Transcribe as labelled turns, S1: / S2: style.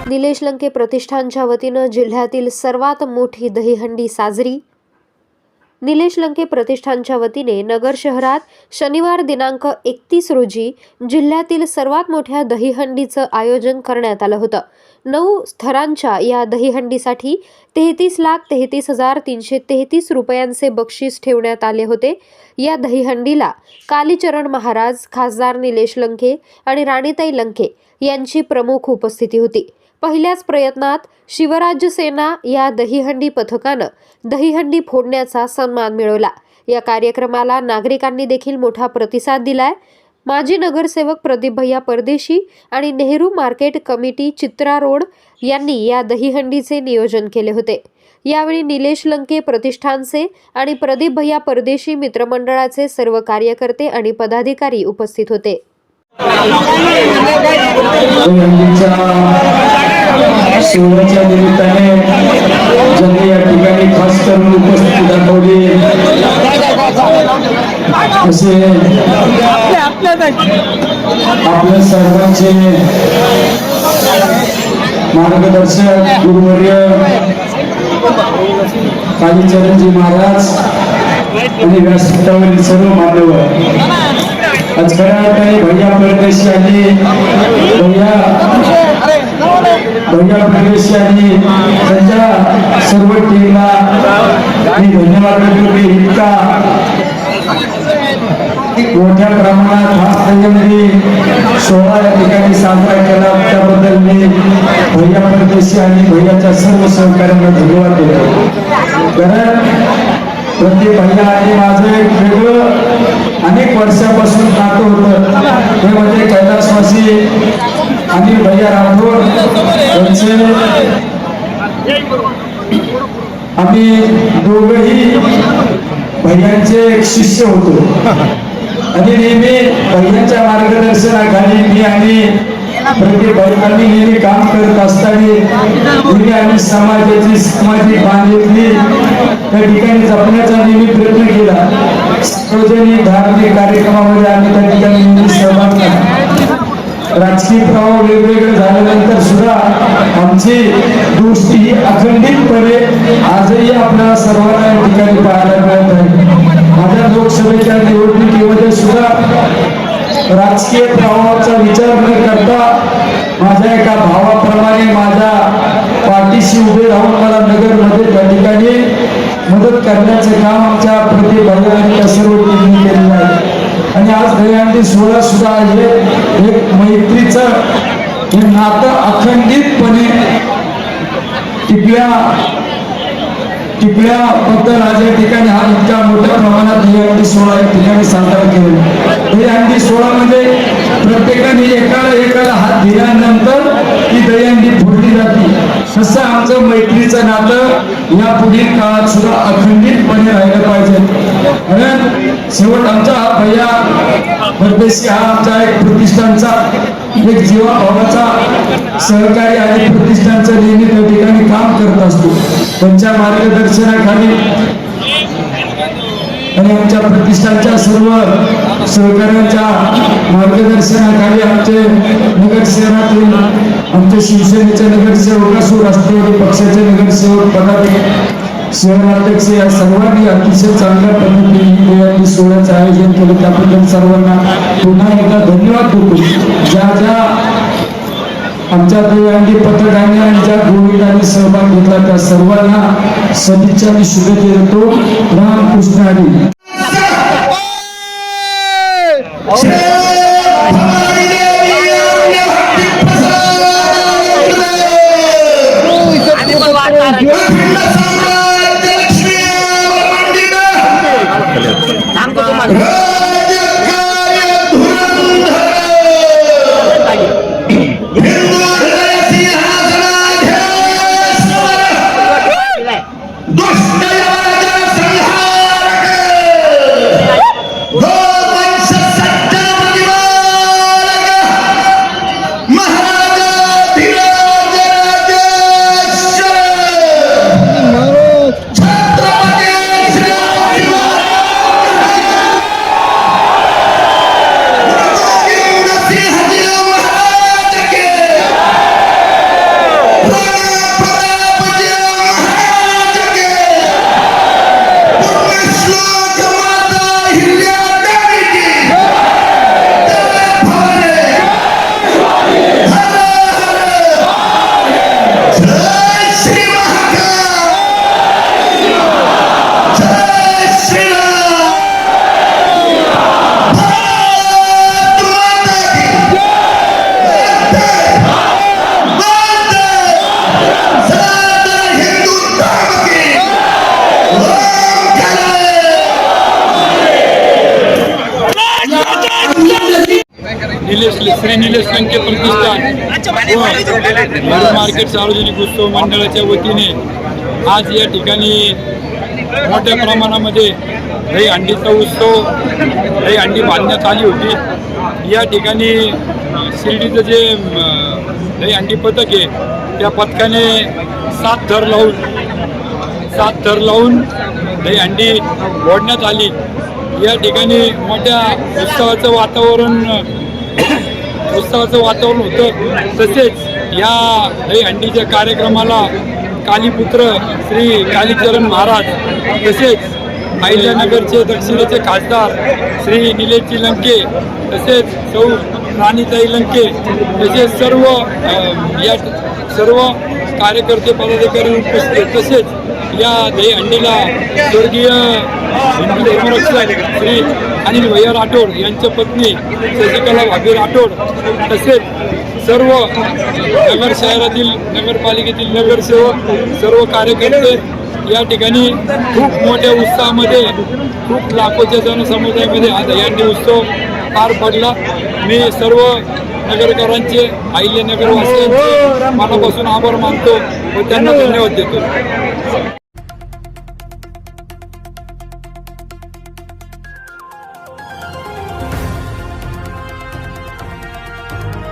S1: निलेश लंके प्रतिष्ठानच्या वतीनं जिल्ह्यातील सर्वात मोठी दहीहंडी साजरी। निलेश लंके प्रतिष्ठानच्या वतीने नगर शहरात शनिवार दिनांक 31 रोजी जिल्ह्यातील सर्वात मोठ्या दहीहंडीचं आयोजन करण्यात आलं होतं। 9 स्तरांच्या या दहीहंडीसाठी 33,33,333 रुपयांचे बक्षीस ठेवण्यात आले होते। या दहीहंडीला कालीचरण महाराज, खासदार निलेश लंके आणि राणीताई लंके यांची प्रमुख उपस्थिती होती। पहिल्याच प्रयत्नात शिवराज्य सेना या दहीहंडी पथकानं दहीहंडी फोडण्याचा सन्मान मिळवला। या कार्यक्रमाला नागरिकांनी देखील मोठा प्रतिसाद दिलाय। माजी नगरसेवक प्रदीप भैया परदेशी आणि नेहरू मार्केट कमिटी चित्रा रोड यांनी या दहीहंडीचे नियोजन केले होते। यावेळी निलेश लंके प्रतिष्ठानचे आणि प्रदीप भैया परदेशी मित्रमंडळाचे सर्व कार्यकर्ते आणि पदाधिकारी उपस्थित होते।
S2: सोहळ्याच्या निमित्ताने ज्यांनी या ठिकाणी खास करून उपस्थिती दाखवली असे आपल्या सर्वांचे मार्गदर्शक गुरुवर्य कालीचरणजी महाराज आणि व्यासपीठावरील सर्व मान्यवर, आज खऱ्या अर्थाने भैया परदेशी आणि भैया परदेशी आणि त्यांच्या सर्व टीमला मी धन्यवाद देतो की इतका मोठ्या प्रमाणात हा दहीहंडी सोहळा या ठिकाणी साजरा केला, त्याबद्दल मी भैया परदेशी आणि भैयाच्या सर्व सहकार्यांना धन्यवाद देतो। कारण प्रत्येक भैया आणि माझं एक वेगळं अनेक वर्षापासून नातं होतं, ते म्हणजे कैलासवासी अनिल भैया राठोड यांचे। आम्ही दोघंही भैयांचे एक शिष्य होतो आणि नेहमी भैयांच्या मार्गदर्शनाखाली मी आणि प्रत्येक भैयांनी नेहमी काम करत असताना आम्ही समाजाची सामाजिक बांधिलकी त्या ठिकाणी जपण्याचा नेहमी प्रयत्न केला। सार्वजनिक धार्मिक कार्यक्रमामध्ये आम्ही त्या ठिकाणी नेहमी सहभाग घेतला। राजकीय प्रभाव वेगवेगळे झाल्यानंतर सुद्धा आमची दोस्ती ही अखंडितपणे आजही आपल्या सर्वांना या ठिकाणी पाहायला मिळत आहे। माझ्या लोकसभेच्या निवडणुकीमध्ये सुद्धा राजकीय प्रभावाचा विचार न करता माझ्या एका भावाप्रमाणे माझ्या पाठीशी उभे राहून मला नगरमध्ये त्या ठिकाणी मदत करण्याचे काम आमच्या प्रदीप भैया आणि त्या सर्व टीमने केलेलं आहे। आणि आज दहीहंडी सोहळा सुद्धा हे एक मैत्रीचं हे नातं अखंडितपणे टिपल्याबद्दल आज या ठिकाणी हा इतका मोठ्या प्रमाणात दहीहंडी सोहळा या ठिकाणी साजरा केला। दहीहंडी सोहळा म्हणजे प्रत्येकाने एकाला हात दिल्यानंतर ही दहीहंडी फोडली जाते, तसं आमचं मैत्रीचं नातं या पुढील काळात सुद्धा अखंडितपणे राहिलं पाहिजे। कारण शेवट आमचा भैया परदेशी हा आमचा एक प्रतिष्ठानचा एक जीवाभावाचा सहकारी आणि प्रतिष्ठानचा नेहमी त्या ठिकाणी काम करत असतो। त्यांच्या मार्गदर्शनाखाली आणि आमच्या प्रतिष्ठानच्या सर्व सहकार्यांच्या मार्गदर्शनाखाली आमचे नगर शहरातील आमचे शिवसेनेचे नगरसेवक असो, राष्ट्रवादी पक्षाचे नगरसेवक, पदाधिकारी, शहराध्यक्ष या सर्वांनी अतिशय चांगल्या पद्धतीने सोहळ्याचं आयोजन केलं, त्याबद्दल सर्वांना पुन्हा एकदा धन्यवाद देतो। ज्या आमच्या दहीहंडी पथकाने आणि ज्या गोविंदाने सहभाग घेतला त्या सर्वांना सदिच्छा आणि शुभेच्छा देतो। रामकृष्ण हरी।
S3: श्री निलेश लंके प्रतिष्ठान व मार्केट सार्वजनिक उत्सव मंडळाच्या वतीने आज या ठिकाणी मोठ्या प्रमाणामध्ये दही अंडीचा उत्सव दही अंडी बांधण्यात आली होती। या ठिकाणी शिर्डीचं जे दही अंडी पथक आहे त्या पथकाने 7 थर लावून दही अंडी ओढण्यात आली। या ठिकाणी मोठ्या उत्सवाचं वातावरण होतं। तसेच या दही अंडीच्या कार्यक्रमाला कालीपुत्र श्री कालीचरण महाराज तसेच अहिल्यानगरचे दक्षिणेचे खासदार श्री निलेशजी लंके तसेच सौ राणीताई लंके तसेच सर्व कार्यकर्ते पदाधिकारी उपस्थित। तसेच या दही अंडीला स्वर्गीय हिंदू धर्मरक्षक श्री अनिल भैया राठोड यांच्या पत्नी शशिकला भाभी राठोड तसेच सर्व नगर शहरातील नगरपालिकेतील नगरसेवक सर्व कार्यकर्ते या ठिकाणी खूप मोठ्या उत्साहामध्ये खूप लाखोच्या जनसमुदायामध्ये हा दहीहंडी उत्सव पार पडला। मी सर्व नगरकरांचे अहिल्यानगरवासियांचे मनापासून आभार मानतो व त्यांना धन्यवाद देतो।